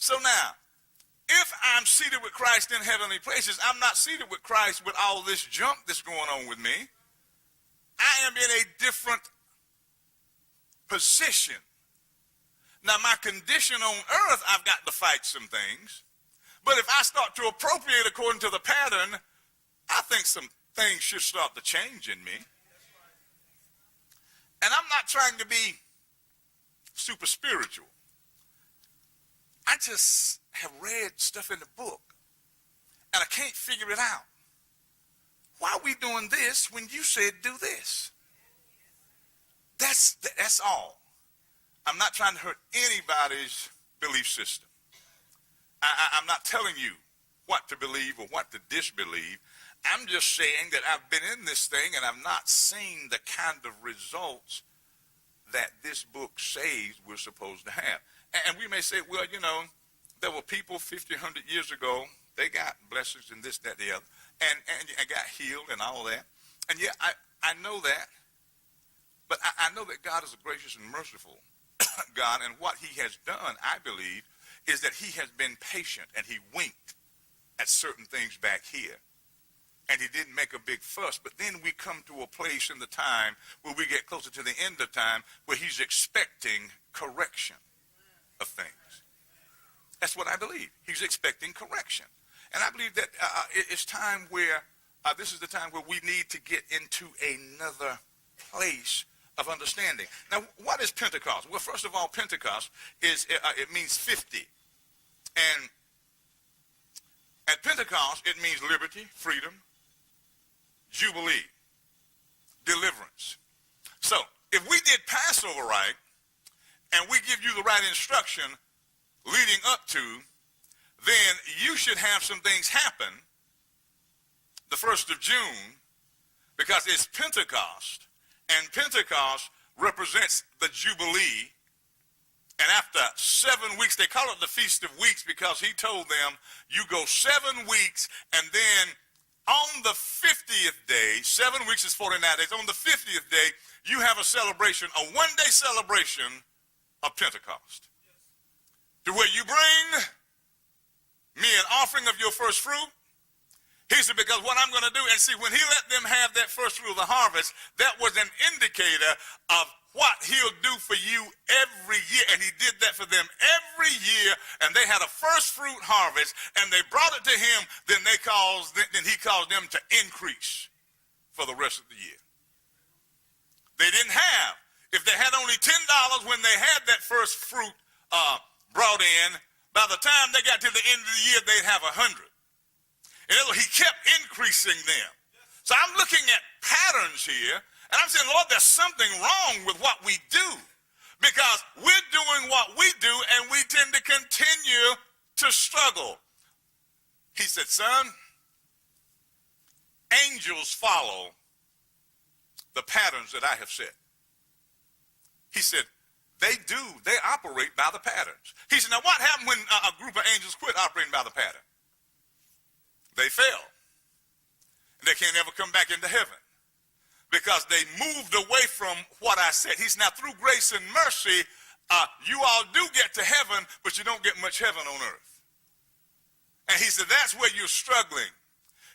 So now, if I'm seated with Christ in heavenly places, I'm not seated with Christ with all this junk that's going on with me. I am in a different position. Now, my condition on earth, I've got to fight some things. But if I start to appropriate according to the pattern, I think some things should start to change in me. And I'm not trying to be super spiritual. I just have read stuff in the book, and I can't figure it out. Why are we doing this when you said do this? That's all. I'm not trying to hurt anybody's belief system. I'm not telling you what to believe or what to disbelieve. I'm just saying that I've been in this thing and I've not seen the kind of results that this book says we're supposed to have. And we may say, well, you know, there were people 50, 100 years ago, they got blessings and this, that, the other, and got healed and all that. And yeah, I know that. But I know that God is a gracious and merciful God, and what he has done, I believe, is that he has been patient, and he winked at certain things back here. And he didn't make a big fuss. But then we come to a place in the time where we get closer to the end of time where he's expecting correction of things. That's what I believe. He's expecting correction. And I believe that it's time where, this is the time where we need to get into another place of understanding. Now, what is Pentecost? Well, first of all, Pentecost is, it means 50. And at Pentecost, it means liberty, freedom, jubilee, deliverance. So, if we did Passover right, and we give you the right instruction leading up to, then you should have some things happen the 1st of June, because it's Pentecost, and Pentecost represents the Jubilee. And after 7 weeks, they call it the Feast of Weeks because he told them, you go 7 weeks, and then on the 50th day, 7 weeks is 49 days, on the 50th day, you have a celebration, a one-day celebration of Pentecost. To where you bring me an offering of your first fruit. He said, because what I'm going to do, and see, when he let them have that first fruit of the harvest, that was an indicator of what he'll do for you every year. And he did that for them every year. And they had a first fruit harvest, and they brought it to him. Then he caused them to increase for the rest of the year. They didn't have, if they had only $10 when they had that first fruit brought in, by the time they got to the end of the year, they'd have 100. And he kept increasing them. So I'm looking at patterns here, and I'm saying, Lord, there's something wrong with what we do, because we're doing what we do, and we tend to continue to struggle. He said, son, angels follow the patterns that I have set. He said, they operate by the patterns. He said, now what happened when a group of angels quit operating by the pattern? They fell. And they can't ever come back into heaven because they moved away from what I said. He said, now through grace and mercy, you all do get to heaven, but you don't get much heaven on earth. And he said, that's where you're struggling.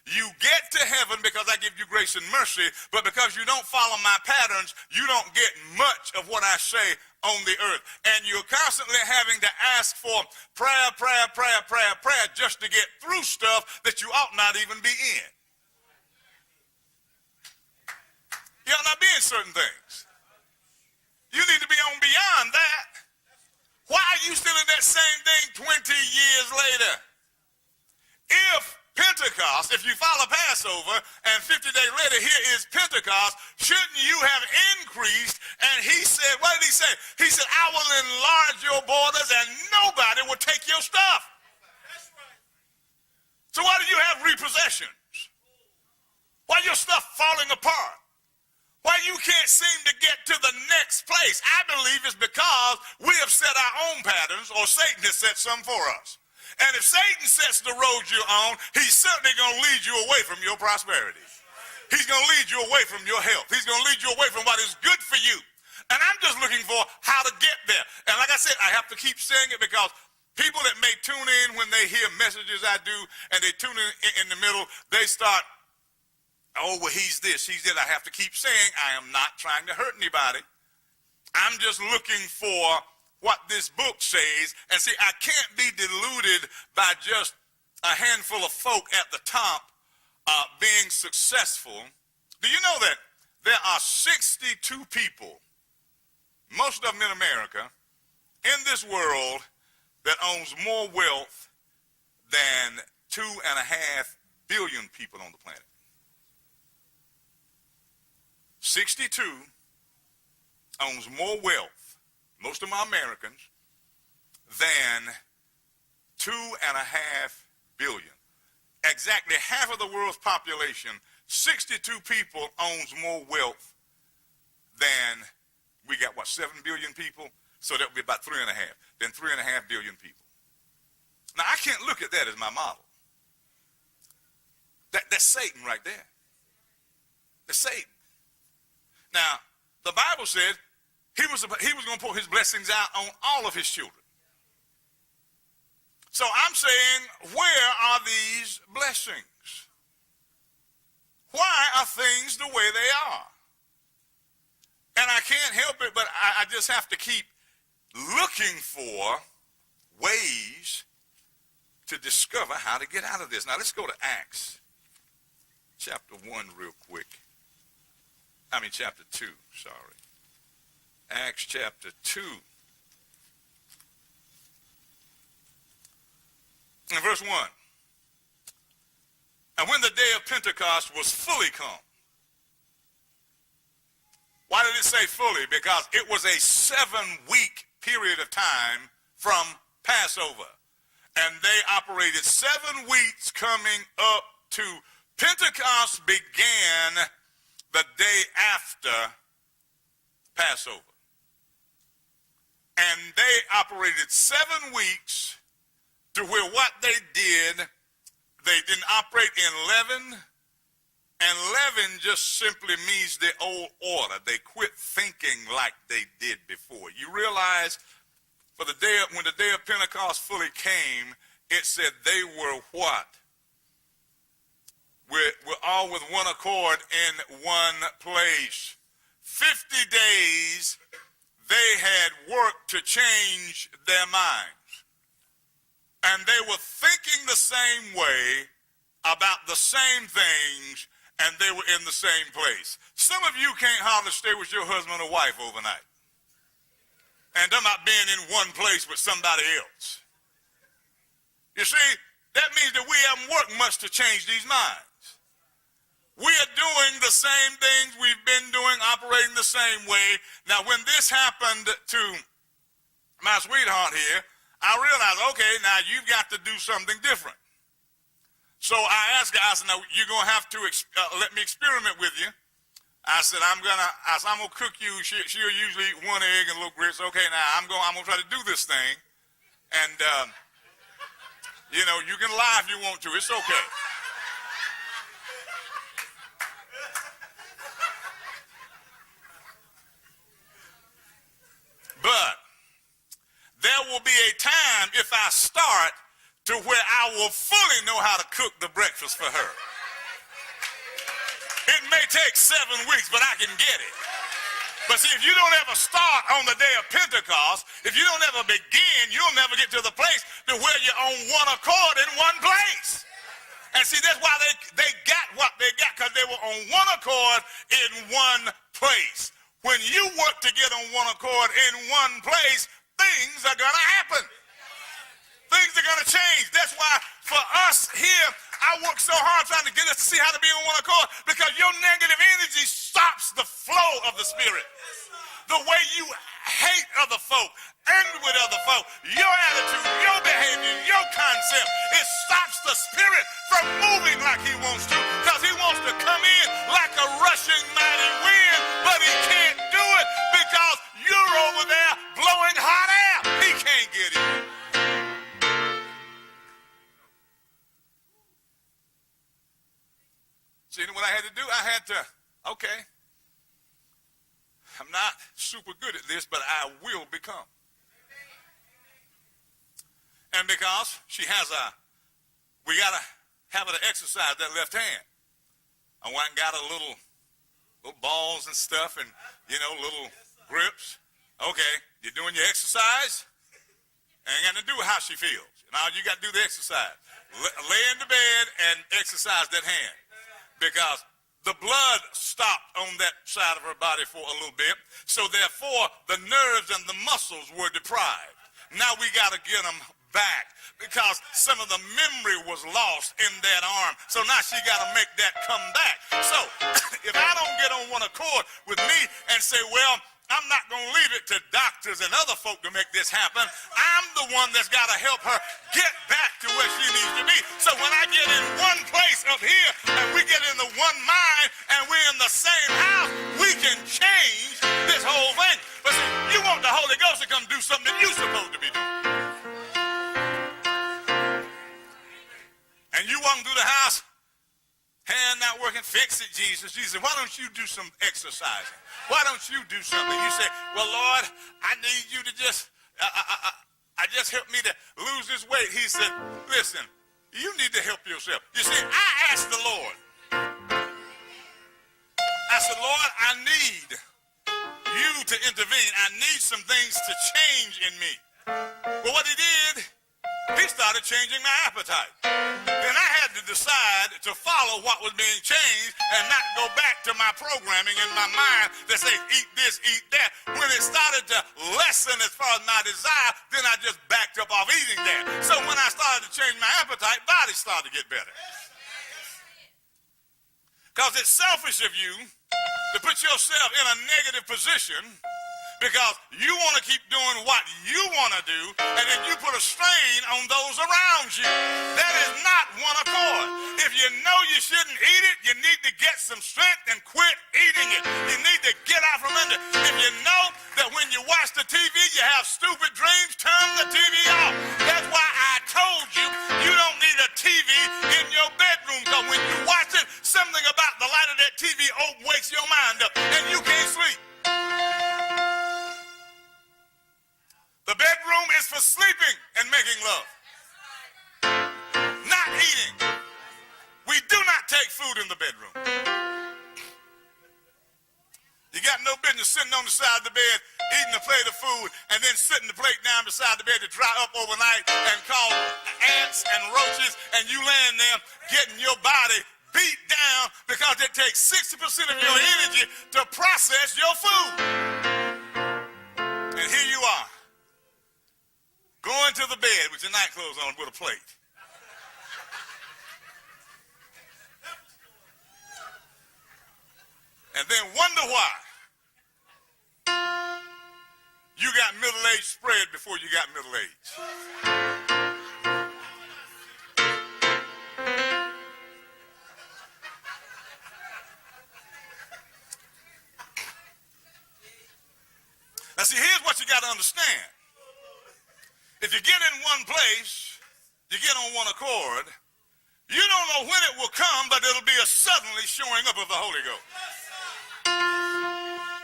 You get to heaven because I give you grace and mercy, but because you don't follow my patterns, you don't get much of what I say on the earth. And you're constantly having to ask for prayer just to get through stuff that you ought not even be in. You ought not be in certain things. You need to be on beyond that. Why are you still in that same thing 20 years later? If Pentecost, if you follow Passover, and 50 days later here is Pentecost, shouldn't you have increased? And he said, what did he say? He said, I will enlarge your borders and nobody will take your stuff. That's right. So why do you have repossessions? Why your stuff falling apart? Why you can't seem to get to the next place? I believe it's because we have set our own patterns, or Satan has set some for us. And if Satan sets the road you're on, he's certainly going to lead you away from your prosperity. He's going to lead you away from your health. He's going to lead you away from what is good for you. And I'm just looking for how to get there. And like I said, I have to keep saying it because People that may tune in when they hear messages I do, and they tune in the middle, they start, oh, well, he's this, he's that. I have to keep saying, I am not trying to hurt anybody. I'm just looking for what this book says. And see, I can't be deluded by just a handful of folk at the top being successful. Do you know that there are 62 people, most of them in America, in this world that owns more wealth than 2.5 billion people on the planet? 62 owns more wealth, most of them are Americans, than 2.5 billion. Exactly half of the world's population, 62 people owns more wealth than, we got what, 7 billion people? So that would be about 3.5, then 3.5 billion people. Now I can't look at that as my model. That's Satan right there. That's Satan. Now, the Bible said he was going to pour his blessings out on all of his children. So I'm saying, where are these blessings? Why are things the way they are? And I can't help it, but I just have to keep looking for ways to discover how to get out of this. Now let's go to Acts chapter 1 real quick. Chapter 2, sorry. Acts chapter 2. And verse 1. And when the day of Pentecost was fully come. Why did it say fully? Because it was a 7-week period of time from Passover. And they operated 7 weeks coming up to Pentecost began the day after Passover. And they operated 7 weeks to where what they didn't operate in leaven. And leaven just simply means the old order. They quit thinking like they did before. You realize when the day of Pentecost fully came, it said they were what? We're all with one accord in one place. 50 days they had worked to change their minds. And they were thinking the same way about the same things, and they were in the same place. Some of you can't hardly stay with your husband or wife overnight. And I'm not being in one place with somebody else. You see, that means that we haven't worked much to change these minds. We are doing the same things we've been doing, operating the same way. Now, when this happened to my sweetheart here, I realized, okay, now you've got to do something different. So I asked her, I said, now you're going to have to let me experiment with you. I said, I'm going to cook you. She'll usually eat 1 egg and a little grits. Okay, now I'm going to try to do this thing. And, you can lie if you want to. It's okay. But there will be a time if I start to where I will fully know how to cook the breakfast for her. It may take 7 weeks, but I can get it. But see, if you don't ever start on the day of Pentecost, if you don't ever begin, you'll never get to the place to where you're on one accord in one place. And see, that's why they got what they got, because they were on one accord in one place. When you work to get on one accord in one place, things are going to happen. Things are going to change. That's why for us here, I work so hard trying to get us to see how to be on one accord, because your negative energy stops the flow of the Spirit. The way you hate other folk, angry with other folk, your attitude, your behavior, your concept, it stops the Spirit from moving like he wants to, because he wants to come in like a rushing mighty wind, but he can't do it because you're over there blowing hot air. He can't get it. See, what I had to do, okay, I'm not super good at this, but I will become. And because we got to have her to exercise that left hand. I went and got a little balls and stuff and, little grips. Okay, you're doing your exercise? Ain't got to do with how she feels. Now you got to do the exercise. Lay in the bed and exercise that hand. Because the blood stopped on that side of her body for a little bit. So therefore, the nerves and the muscles were deprived. Now we got to get them back because some of the memory was lost in that arm. So now she got to make that come back. So if I don't get on one accord with me and say, well, I'm not going to leave it to doctors and other folk to make this happen. I'm the one that's got to help her get back to where she needs to be. So when I get in one place up here and we get in the one mind and we're in the same house, we can change this whole thing. But see, you want the Holy Ghost to come do something that you're supposed to be doing. And you walk through the house, hand not working, fix it, Jesus. Jesus, why don't you do some exercising? Why don't you do something? You say, well, Lord, I need you to just help me to lose this weight. He said, listen, you need to help yourself. You see, I asked the Lord. I said, Lord, I need you to intervene. I need some things to change in me. Well, what he did, he started changing my appetite. Then I had to decide to follow what was being changed and not go back to my programming in my mind that say, eat this, eat that. When it started to lessen as far as my desire, then I just backed up off eating that. So when I started to change my appetite, body started to get better. Because it's selfish of you to put yourself in a negative position because you want to keep doing what you want to do, and then you put a strain on those around you. That is not one accord. If you know you shouldn't eat it, you need to get some strength and quit eating it. You need to get out from under. If you know that when you watch the TV, you have stupid dreams, turn the TV off. That's why I told you, you don't need a TV in your bedroom, because when you watch it, something about the light of that TV wakes your mind up, and you can't sleep. The bedroom is for sleeping and making love, not eating. We do not take food in the bedroom. You got no business sitting on the side of the bed, eating a plate of food, and then sitting the plate down beside the bed to dry up overnight and call ants and roaches, and you laying there getting your body beat down because it takes 60% of your energy to process your food. And here you are, going to the bed with your night clothes on with a plate. And then wonder why you got middle-aged spread before you got middle-aged. Now see, here's what you got to understand. If you get in one place, you get on one accord, you don't know when it will come, but it'll be a suddenly showing up of the Holy Ghost.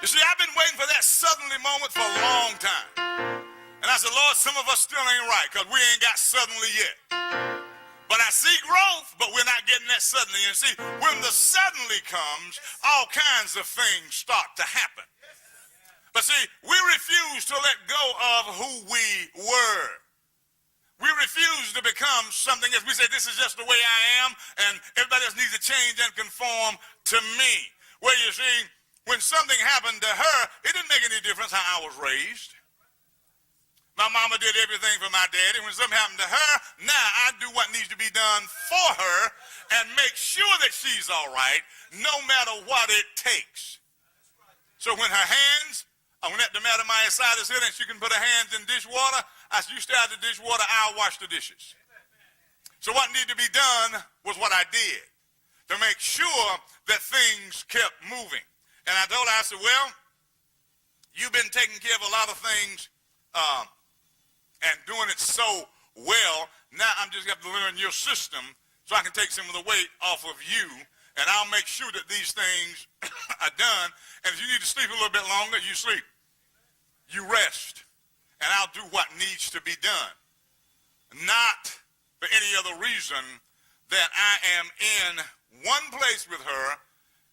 You see, I've been waiting for that suddenly moment for a long time. And I said, Lord, some of us still ain't right because we ain't got suddenly yet. But I see growth, but we're not getting that suddenly. And see, when the suddenly comes, all kinds of things start to happen. But see, we refuse to let go of who we were. We refuse to become something else. We say, this is just the way I am, and everybody else needs to change and conform to me. Well, you see, when something happened to her, it didn't make any difference how I was raised. My mama did everything for my daddy. When something happened to her, now I do what needs to be done for her and make sure that she's all right, no matter what it takes. So when her hands, when that dermatomyositis hit and she can put her hands in dishwater, I said, you stay out of the dishwater, I'll wash the dishes. So what needed to be done was what I did to make sure that things kept moving. And I told her, I said, well, you've been taking care of a lot of things and doing it so well. Now I'm just going to learn your system so I can take some of the weight off of you, and I'll make sure that these things are done. And if you need to sleep a little bit longer, you sleep. You rest. And I'll do what needs to be done. not for any other reason that I am in one place with her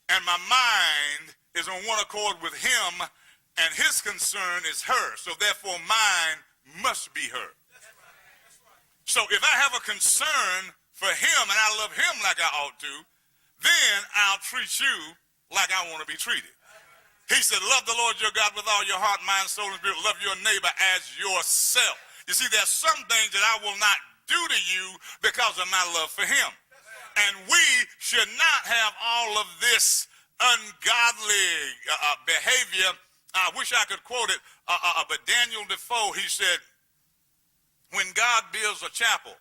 and my mind is on one accord with him and his concern is her. So therefore mine must be her. So if I have a concern for him and I love him like I ought to, then I'll treat you like I want to be treated. He said, love the Lord your God with all your heart, mind, soul, and spirit. Love your neighbor as yourself. You see, there's some things that I will not do to you because of my love for him. And we should not have all of this ungodly behavior. I wish I could quote it, but Daniel Defoe, he said, when God builds a chapel,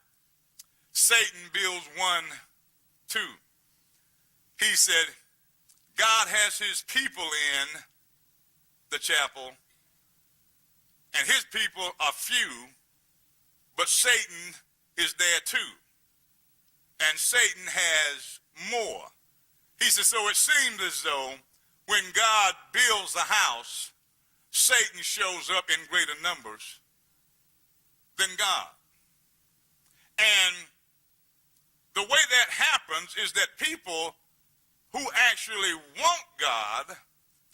Satan builds one too. He said, God has his people in the chapel, and his people are few, but Satan is there too. And Satan has more. He said, so it seems as though when God builds a house, Satan shows up in greater numbers than God. And the way that happens is that people who actually want God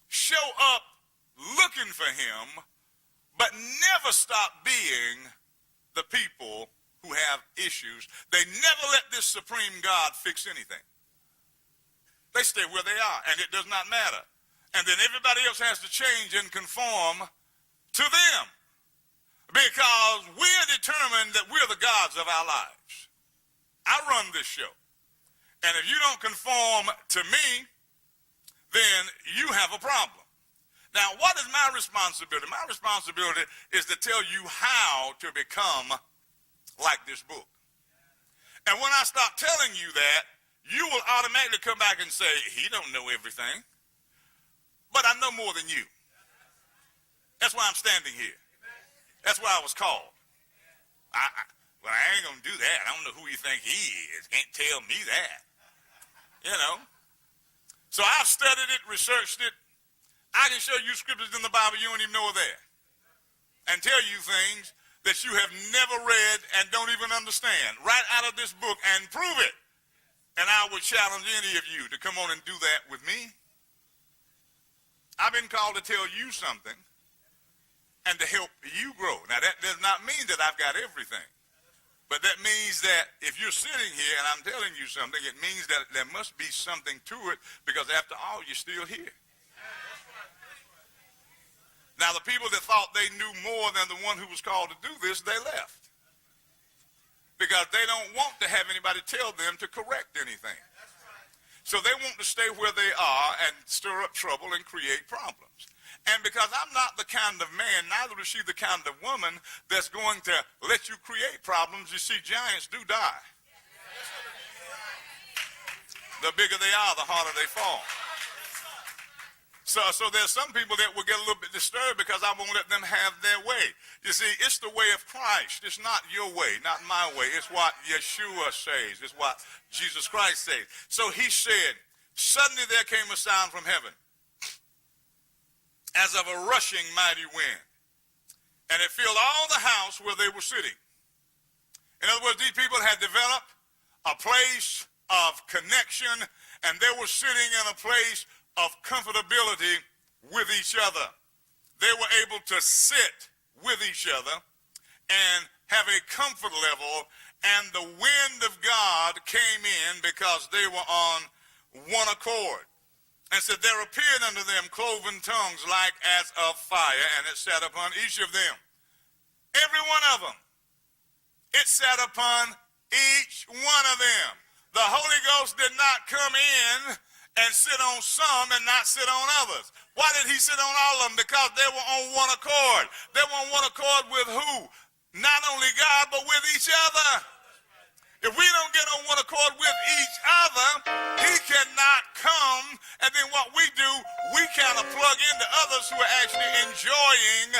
show up looking for him, but never stop being the people who have issues. They never let this supreme God fix anything. They stay where they are, and it does not matter. And then everybody else has to change and conform to them because we're determined that we're the gods of our lives. I run this show. And if you don't conform to me, then you have a problem. Now, what is my responsibility? My responsibility is to tell you how to become like this book. And when I stop telling you that, you will automatically come back and say, he don't know everything. But I know more than you. That's why I'm standing here. That's why I was called. Well, I ain't going to do that. I don't know who you think he is. Can't tell me that. You know. So I've studied it, researched it. I can show you scriptures in the Bible you don't even know are there. And tell you things that you have never read and don't even understand. Right out of this book and prove it. And I would challenge any of you to come on and do that with me. I've been called to tell you something and to help you grow. Now that does not mean that I've got everything. But that means that if you're sitting here and I'm telling you something, it means that there must be something to it because after all, you're still here. Now, the people that thought they knew more than the one who was called to do this, they left. Because they don't want to have anybody tell them to correct anything. So they want to stay where they are and stir up trouble and create problems. And because I'm not the kind of man, neither is she the kind of woman that's going to let you create problems. You see, giants do die. The bigger they are, the harder they fall. So there's some people that will get a little bit disturbed because I won't let them have their way. You see, it's the way of Christ. It's not your way, not my way. It's what Yeshua says. It's what Jesus Christ says. So he said, suddenly there came a sound from heaven, as of a rushing mighty wind, and it filled all the house where they were sitting. In other words, these people had developed a place of connection, and they were sitting in a place of comfortability with each other. They were able to sit with each other and have a comfort level, and the wind of God came in because they were on one accord. And said, there appeared unto them cloven tongues like as of fire, and it sat upon each of them. Every one of them. It sat upon each one of them. The Holy Ghost did not come in and sit on some and not sit on others. Why did he sit on all of them? Because they were on one accord. They were on one accord with who? Not only God, but with each other. If we don't get on one accord with each other, he cannot come. And then what we do, we kind of plug into others who are actually enjoying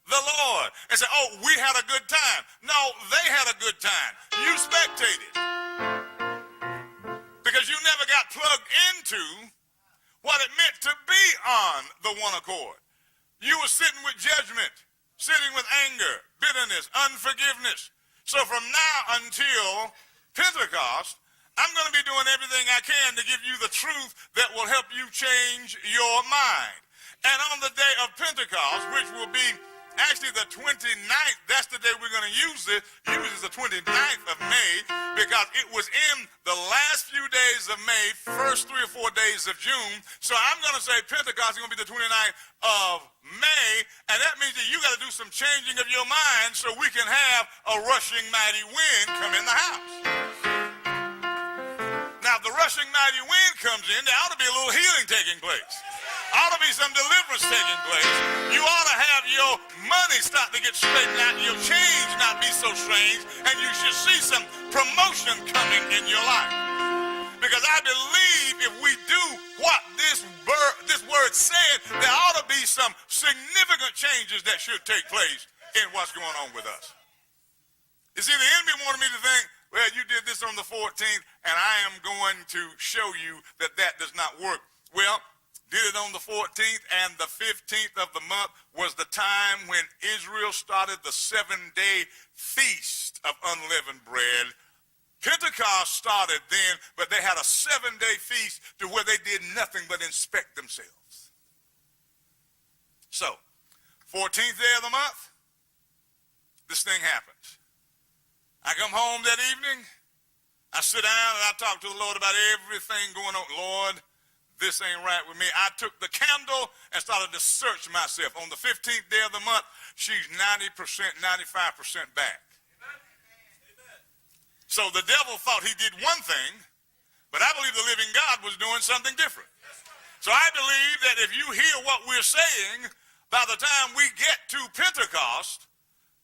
the Lord. And say, oh, we had a good time. No, they had a good time. You spectated. Because you never got plugged into what it meant to be on the one accord. You were sitting with judgment, sitting with anger, bitterness, unforgiveness. So from now until Pentecost, I'm going to be doing everything I can to give you the truth that will help you change your mind. And on the day of Pentecost, which will be actually the 29th, that's the day we're going to use it. Use the 29th of May because it was in the last few days of May, first 3 or 4 days of June. So I'm going to say Pentecost is going to be the 29th of May, and that means that you got to do some changing of your mind so we can have a rushing mighty wind come in the house. Now, if the rushing mighty wind comes in, there ought to be a little healing taking place. Ought to be some deliverance taking place. You ought to have your money start to get straightened out, your change not be so strange, and you should see some promotion coming in your life. Because I believe if we do what this word said, there ought to be some significant changes that should take place in what's going on with us. You see, the enemy wanted me to think, well, you did this on the 14th, and I am going to show you that that does not work. Well, did it on the 14th, and the 15th of the month was the time when Israel started the 7-day feast of unleavened bread. Pentecost started then, but they had a 7-day feast to where they did nothing but inspect themselves. So, 14th day of the month, this thing happens. I come home that evening, I sit down and I talk to the Lord about everything going on. Lord, this ain't right with me. I took the candle and started to search myself. On the 15th day of the month, she's 90%, 95% back. Amen. So the devil thought he did one thing, but I believe the living God was doing something different. So I believe that if you hear what we're saying, by the time we get to Pentecost,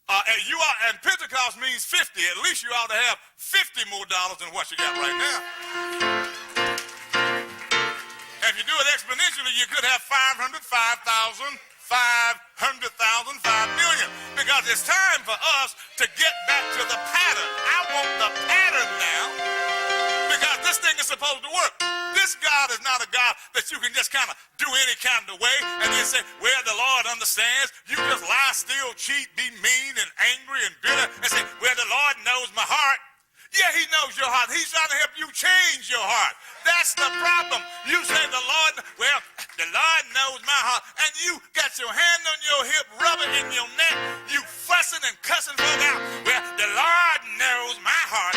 and Pentecost means 50, at least you ought to have $50 more than what you got right now. If you do it exponentially, you could have 500, 5,000, 500,000, 5 million. Because it's time for us to get back to the pattern. I want the pattern now because this thing is supposed to work. This God is not a God that you can just kind of do any kind of way and then say, well, the Lord understands. You just lie, steal, cheat, be mean and angry and bitter and say, well, the Lord knows my heart. Yeah, he knows your heart. He's trying to help you change your heart. That's the problem. You say the Lord, well, the Lord knows my heart, and you got your hand on your hip, rubbing in your neck, you fussing and cussing folk out. Well, the Lord knows my heart.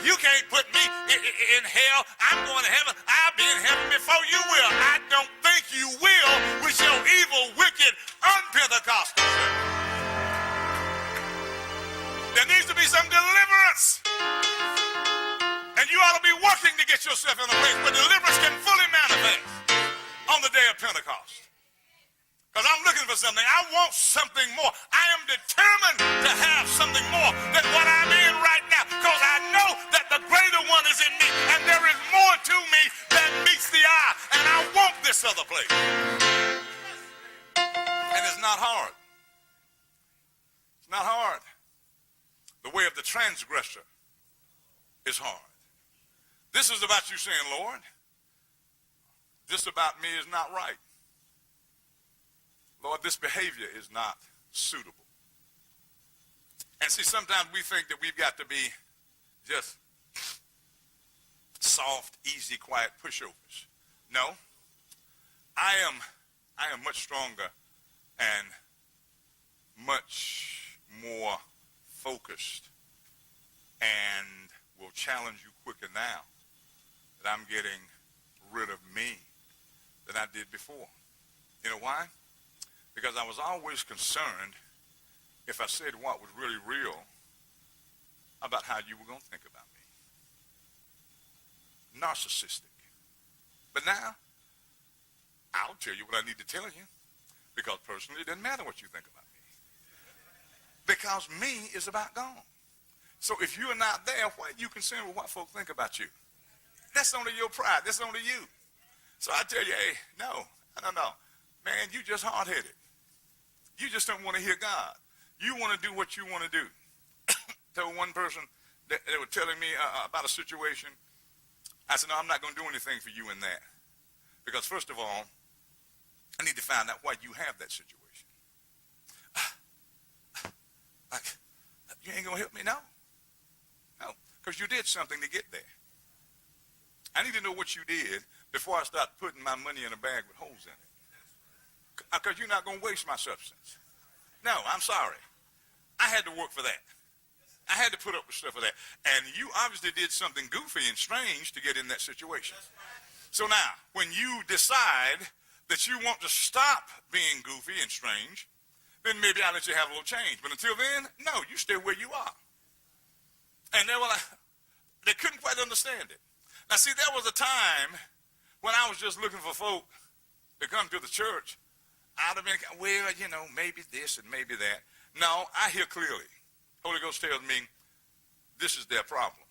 You can't put me in hell. I'm going to heaven. I'll be in heaven before you will. I don't think you will with your evil, wicked, unpentecostal self. There needs to be some deliverance. And you ought to be working to get yourself in a place where deliverance can fully manifest on the day of Pentecost. Because I'm looking for something. I want something more. I am determined to have something more than what I'm in right now. Because I know that the greater one is in me. And there is more to me than meets the eye. And I want this other place. And it's not hard. It's not hard. The way of the transgressor is hard. This is about you saying, Lord, this about me is not right. Lord, this behavior is not suitable. And see, sometimes we think that we've got to be just soft, easy, quiet pushovers. No, I am much stronger and much more focused and will challenge you quicker now that I'm getting rid of me than I did before. You know why? Because I was always concerned if I said what was really real about how you were going to think about me. Narcissistic. But now, I'll tell you what I need to tell you because personally it doesn't matter what you think about me. Because me is about gone. So if you're not there, why are you concerned with what folks think about you? That's only your pride. That's only you. So I tell you, hey, no. Man, you just hard-headed. You just don't want to hear God. You want to do what you want to do. Told one person that they were telling me about a situation. I said, no, I'm not going to do anything for you in that. Because first of all, I need to find out why you have that situation. You ain't going to help me? No. No, because you did something to get there. I need to know what you did before I start putting my money in a bag with holes in it. Because you're not going to waste my substance. No, I'm sorry. I had to work for that. I had to put up with stuff for that. And you obviously did something goofy and strange to get in that situation. So now, when you decide that you want to stop being goofy and strange, then maybe I'll let you have a little change. But until then, no, you stay where you are. And they couldn't quite understand it. Now, see, there was a time when I was just looking for folk to come to the church. I'd have been, well, you know, maybe this and maybe that. No, I hear clearly. Holy Ghost tells me this is their problem.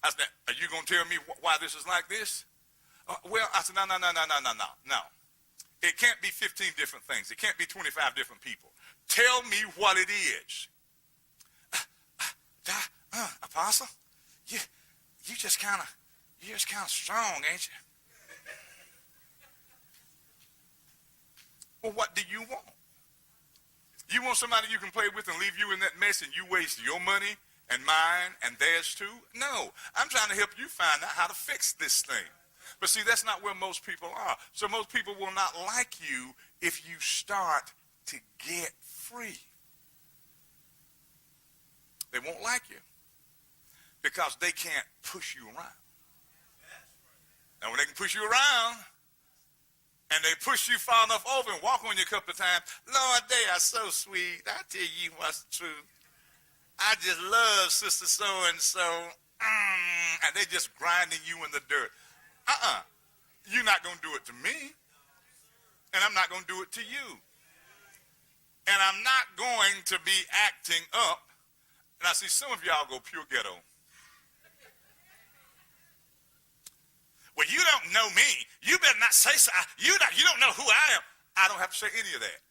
I said, are you going to tell me why this is like this? Well, I said, no. It can't be 15 different things. It can't be 25 different people. Tell me what it is. Apostle, you just kind of strong, ain't you? Well, what do you want? You want somebody you can play with and leave you in that mess and you waste your money and mine and theirs too? No, I'm trying to help you find out how to fix this thing. But see, that's not where most people are. So most people will not like you if you start to get free. They won't like you because they can't push you around. Now, when they can push you around, and they push you far enough over and walk on you a couple of times, Lord, they are so sweet. I tell you what's the truth. I just love Sister So-and-so. And they just grinding you in the dirt. You're not going to do it to me. And I'm not going to do it to you. And I'm not going to be acting up. And I see some of y'all go pure ghetto. Well, you don't know me. You better not say so. You don't know who I am. I don't have to say any of that.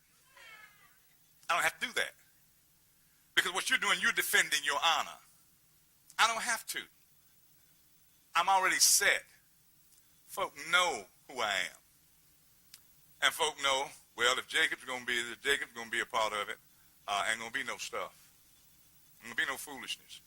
I don't have to do that. Because what you're doing, you're defending your honor. I don't have to. I'm already set. Folk know who I am. And folk know, well, if Jacob's going to be a part of it, ain't going to be no stuff. Ain't going to be no foolishness.